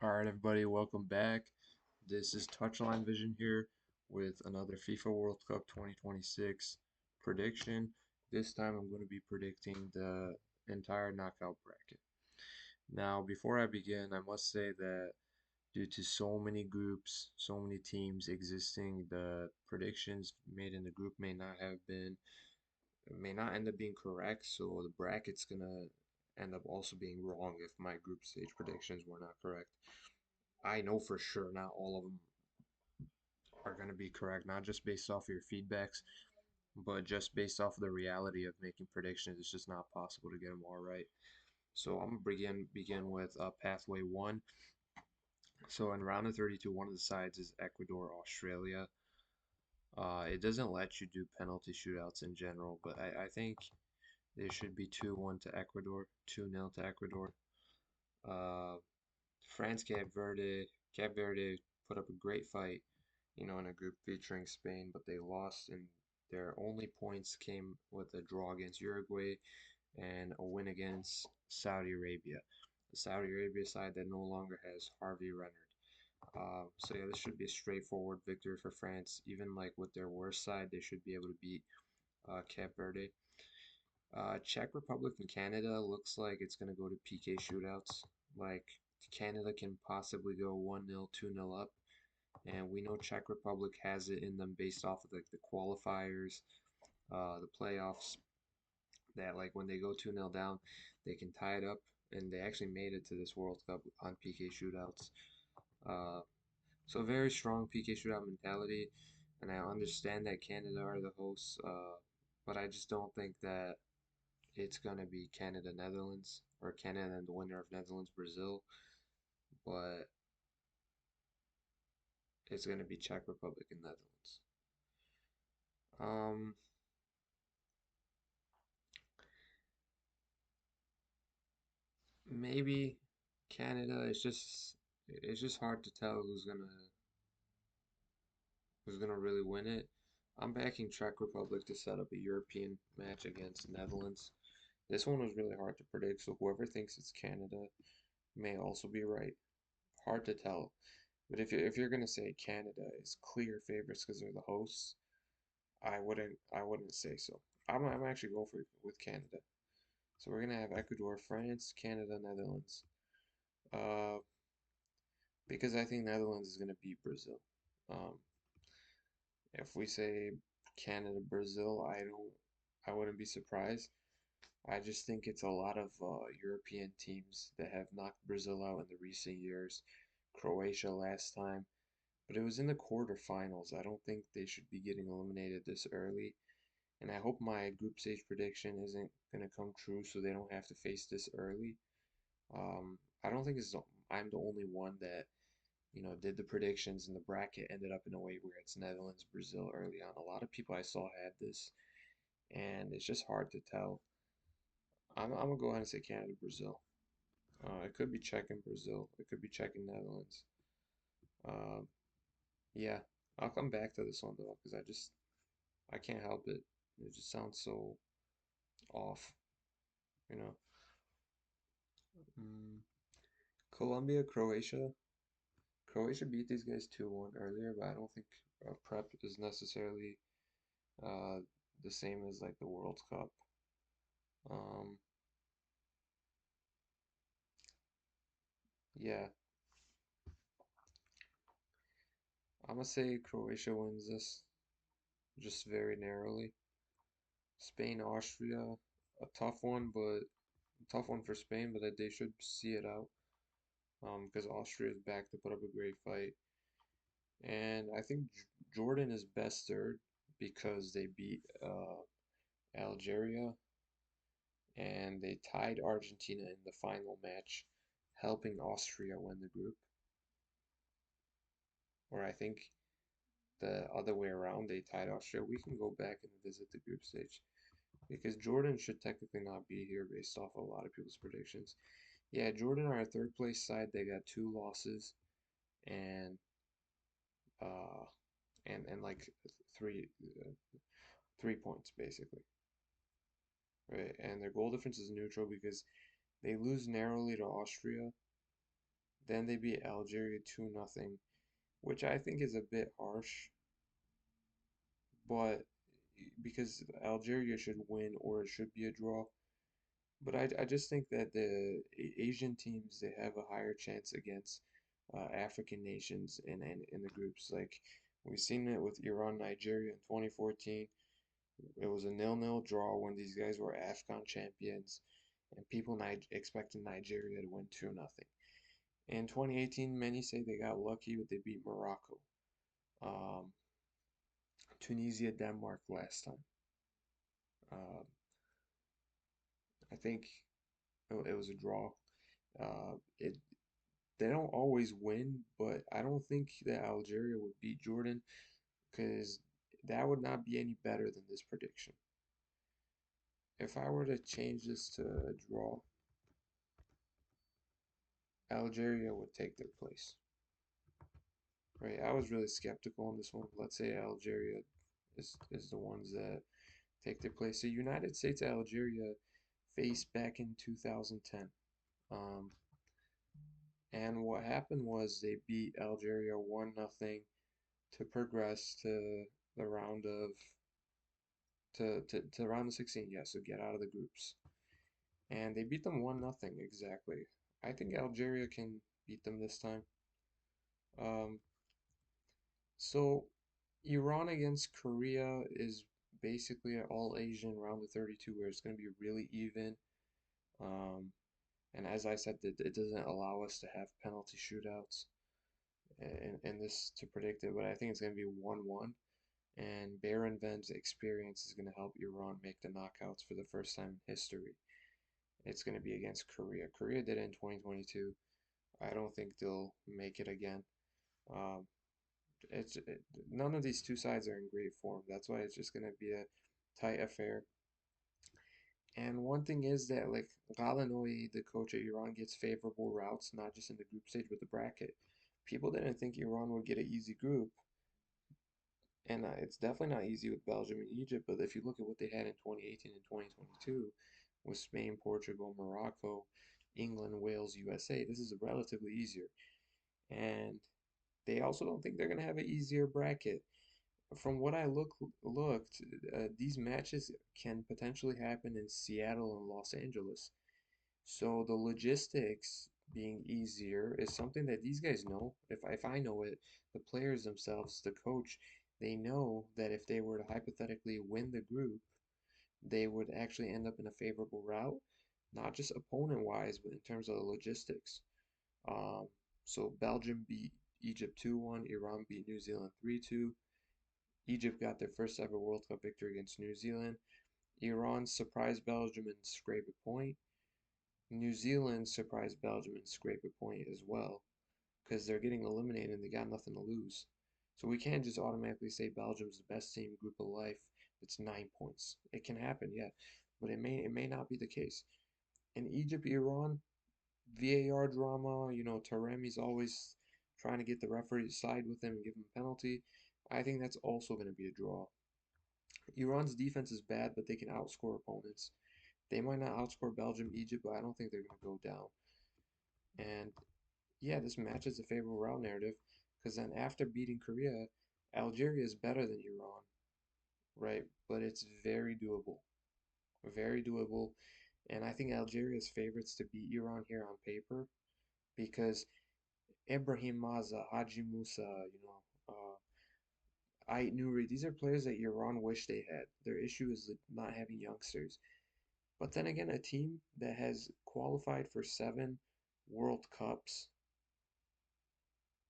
All right, everybody, welcome back. This is Touchline Vision here with another FIFA World Cup 2026 prediction. This time I'm going to be predicting the entire knockout bracket. Now, before I begin, I must say that due to so many groups, so many teams existing, the predictions made in the group may not end up being correct, so the bracket's gonna end up also being wrong if my group stage predictions were not correct. I know for sure not all of them are going to be correct, not just based off of your feedbacks, but just based off of the reality of making predictions. It's just not possible to get them all right. So I'm gonna begin with pathway one. So in round of 32, one of the sides is Ecuador, Australia. It doesn't let you do penalty shootouts in general, but I think there should be 2-1 to Ecuador, 2-0 to Ecuador. Uh, France, Cape Verde. Cape Verde put up a great fight, in a group featuring Spain, but they lost, and their only points came with a draw against Uruguay and a win against Saudi Arabia. The Saudi Arabia side that no longer has Harvey Renard. So yeah, this should be a straightforward victory for France. Even like with their worst side, they should be able to beat Cape Verde. Czech Republic and Canada looks like it's going to go to PK shootouts. Like Canada can possibly go 1-0, 2-0 up, and we know Czech Republic has it in them based off of like the qualifiers, the playoffs. That like when they go 2-0 down, they can tie it up, and they actually made it to this World Cup on PK shootouts. Uh, so very strong PK shootout mentality, and I understand that Canada are the hosts, but I just don't think that it's gonna be Canada Netherlands or Canada and the winner of Netherlands Brazil, but it's gonna be Czech Republic and Netherlands. Um, Maybe Canada. It's just hard to tell who's gonna really win it. I'm backing Czech Republic to set up a European match against Netherlands. This one was really hard to predict, so whoever thinks it's Canada may also be right. Hard to tell. But if you're gonna say Canada is clear favorites because they're the hosts, I wouldn't say so. I'm actually going for with Canada. So we're gonna have Ecuador, France, Canada, Netherlands. Uh, because I think Netherlands is gonna beat Brazil. Um, if we say Canada, Brazil, I wouldn't be surprised. I just think it's a lot of European teams that have knocked Brazil out in the recent years. Croatia last time, but it was in the quarterfinals. I don't think they should be getting eliminated this early. And I hope my group stage prediction isn't going to come true so they don't have to face this early. I don't think I'm the only one that, did the predictions and the bracket ended up in a way where it's Netherlands, Brazil early on. A lot of people I saw had this, and it's just hard to tell. I'm gonna go ahead and say Canada, Brazil. It could be Czech and Brazil. It could be Czech and Netherlands. Uh, yeah, I'll come back to this one though, because I can't help it. It just sounds so off, you know. Mm, Colombia, Croatia. Croatia beat these guys 2-1 earlier, but I don't think prep is necessarily uh, the same as like the World Cup. Um, yeah, I'm gonna say Croatia wins this just very narrowly. Spain, Austria, a tough one for Spain, but that they should see it out. Because Austria is back to put up a great fight, and I think Jordan is best third because they beat Algeria and they tied Argentina in the final match, helping Austria win the group. Or I think the other way around, they tied Austria. We can go back and visit the group stage because Jordan should technically not be here based off of a lot of people's predictions. Yeah, Jordan are a third place side. They got two losses and uh and like three 3 points basically, right? And their goal difference is neutral because they lose narrowly to Austria, Then they beat Algeria 2-0, which I think is a bit harsh, but because Algeria should win or it should be a draw. But I just think that the Asian teams they have a higher chance against African nations in the groups. Like we've seen it with Iran, Nigeria in 2014. It was a nil-nil draw when these guys were AFCON champions, and people expected Nigeria to win 2-0. In 2018, many say they got lucky, but they beat Morocco. Um, Tunisia, Denmark last time. Uh, I think it was a draw. It They don't always win, but I don't think that Algeria would beat Jordan because that would not be any better than this prediction. If I were to change this to a draw, Algeria would take their place. Right? I was really skeptical on this one. Let's say Algeria is the ones that take their place. So United States Algeria faced back in 2010. Um, and what happened was they beat Algeria 1-0 to progress the round of to round of 16, yeah, so get out of the groups. And they beat them 1-0 exactly. I think Algeria can beat them this time. Um, so Iran against Korea is basically an all Asian round of 32 where it's going to be really even. Um, and as I said, it doesn't allow us to have penalty shootouts in this to predict it, but I think it's going to be 1-1. And Baron Ven's experience is going to help Iran make the knockouts for the first time in history. It's going to be against Korea. Korea did it in 2022. I don't think they'll make it again. Um, none of these two sides are in great form. That's why it's just going to be a tight affair. And one thing is that like Galanoy, the coach at Iran, gets favorable routes, not just in the group stage, but the bracket. People didn't think Iran would get an easy group, and it's definitely not easy with Belgium and Egypt. But if you look at what they had in 2018 and 2022 with Spain, Portugal, Morocco, England, Wales, USA, this is relatively easier. And they also don't think they're going to have an easier bracket. From what I looked, these matches can potentially happen in Seattle and Los Angeles. So the logistics being easier is something that these guys know. If I know it, the players themselves, the coach, they know that if they were to hypothetically win the group, they would actually end up in a favorable route, not just opponent wise, but in terms of the logistics. Um, so Belgium beat Egypt 2-1, Iran beat New Zealand 3-2. Egypt got their first ever World Cup victory against New Zealand. Iran surprised Belgium and scraped a point. New Zealand surprised Belgium and scraped a point as well because they're getting eliminated and they got nothing to lose. So we can't just automatically say Belgium's the best team group of life. It's 9 points. It can happen, yeah, but it may not be the case. In Egypt, Iran, VAR drama. Taremi's always trying to get the referee to side with him and give him a penalty. I think that's also going to be a draw. Iran's defense is bad, but they can outscore opponents. They might not outscore Belgium, Egypt, but I don't think they're going to go down. And yeah, this matches the favorable route narrative because then after beating Korea, Algeria is better than Iran, right? But it's very doable. Very doable. And I think Algeria is favorites to beat Iran here on paper because Ibrahim Maza, Haji Musa, Ait Nouri, these are players that Iran wish they had. Their issue is not having youngsters. But then again, a team that has qualified for 7 World Cups,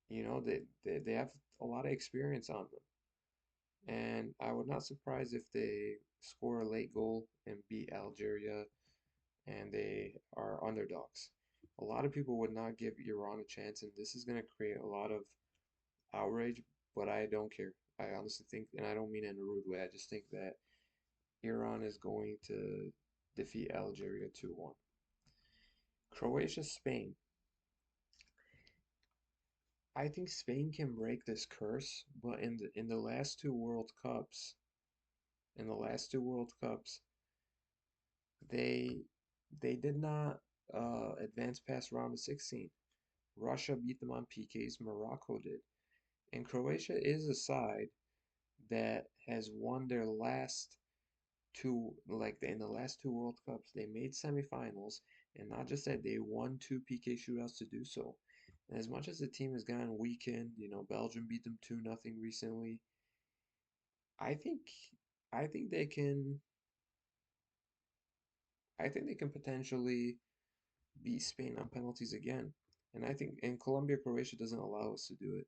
they have a lot of experience on them. And I would not surprise if they score a late goal and beat Algeria and they are underdogs. A lot of people would not give Iran a chance, and this is going to create a lot of outrage, but I don't care. I honestly think, and I don't mean it in a rude way, I just think that Iran is going to defeat Algeria 2-1. Croatia, Spain. I think Spain can break this curse, but in the last two World Cups, they they did not advance past round of 16. Russia beat them on PKs, Morocco did. And Croatia is a side that has won their last two, like in the last two World Cups, they made semifinals, and not just that, they won two PK shootouts to do so. And as much as the team has gone weakened, Belgium beat them 2-0 recently. I think, I think they can, I think they can potentially beat Spain on penalties again. And I think in Colombia, Croatia doesn't allow us to do it.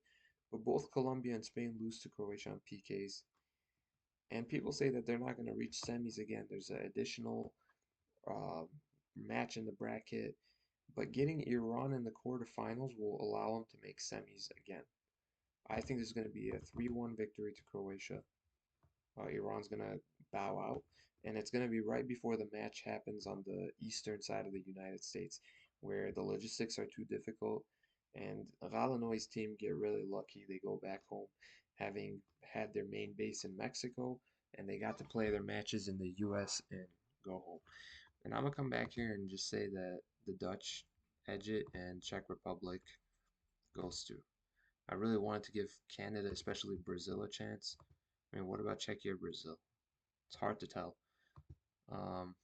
But both Colombia and Spain lose to Croatia on PKs. And people say that they're not going to reach semis again. There's an additional uh, match in the bracket. But getting Iran in the quarterfinals will allow them to make semis again. I think there's going to be a 3-1 victory to Croatia. Iran's going to bow out, and it's going to be right before the match happens on the eastern side of the United States, where the logistics are too difficult, and Ralanoi's team get really lucky. They go back home, having had their main base in Mexico, and they got to play their matches in the U.S. and go home. And I'm gonna come back here and just say that the Dutch edge it and Czech Republic goes through. I really wanted to give Canada, especially Brazil, a chance. I mean, what about Czechia, Brazil? It's hard to tell. Um,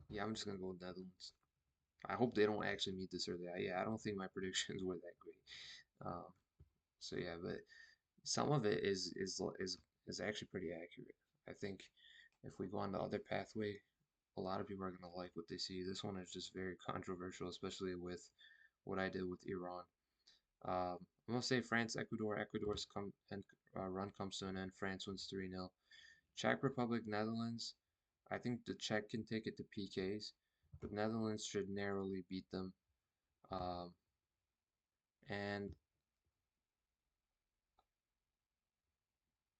yeah, I'm just gonna go with Netherlands. I hope they don't actually meet this early. Yeah, I don't think my predictions were that great. So yeah, but some of it is actually pretty accurate. I think if we go on the other pathway, a lot of people are gonna like what they see. This one is just very controversial, especially with what I did with Iran. I'm gonna say France, Ecuador. Ecuador's come and run comes to an end. France wins 3-0. Czech Republic, Netherlands. I think the Czech can take it to PKs, but Netherlands should narrowly beat them. Um, and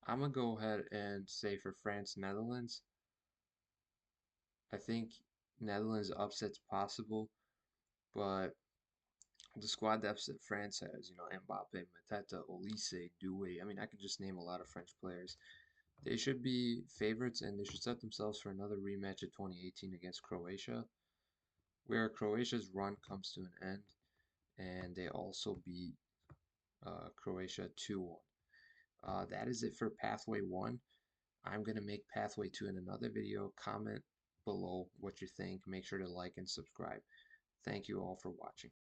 I'm gonna go ahead and say for France, Netherlands. I think Netherlands upset's possible, but the squad depth that France has, Mbappe, Mateta, Olise, Doué. I mean, I could just name a lot of French players. They should be favorites, and they should set themselves for another rematch of 2018 against Croatia, where Croatia's run comes to an end, and they also beat Croatia 2-1. That is it for Pathway 1. I'm going to make Pathway 2 in another video. Comment below what you think. Make sure to like and subscribe. Thank you all for watching.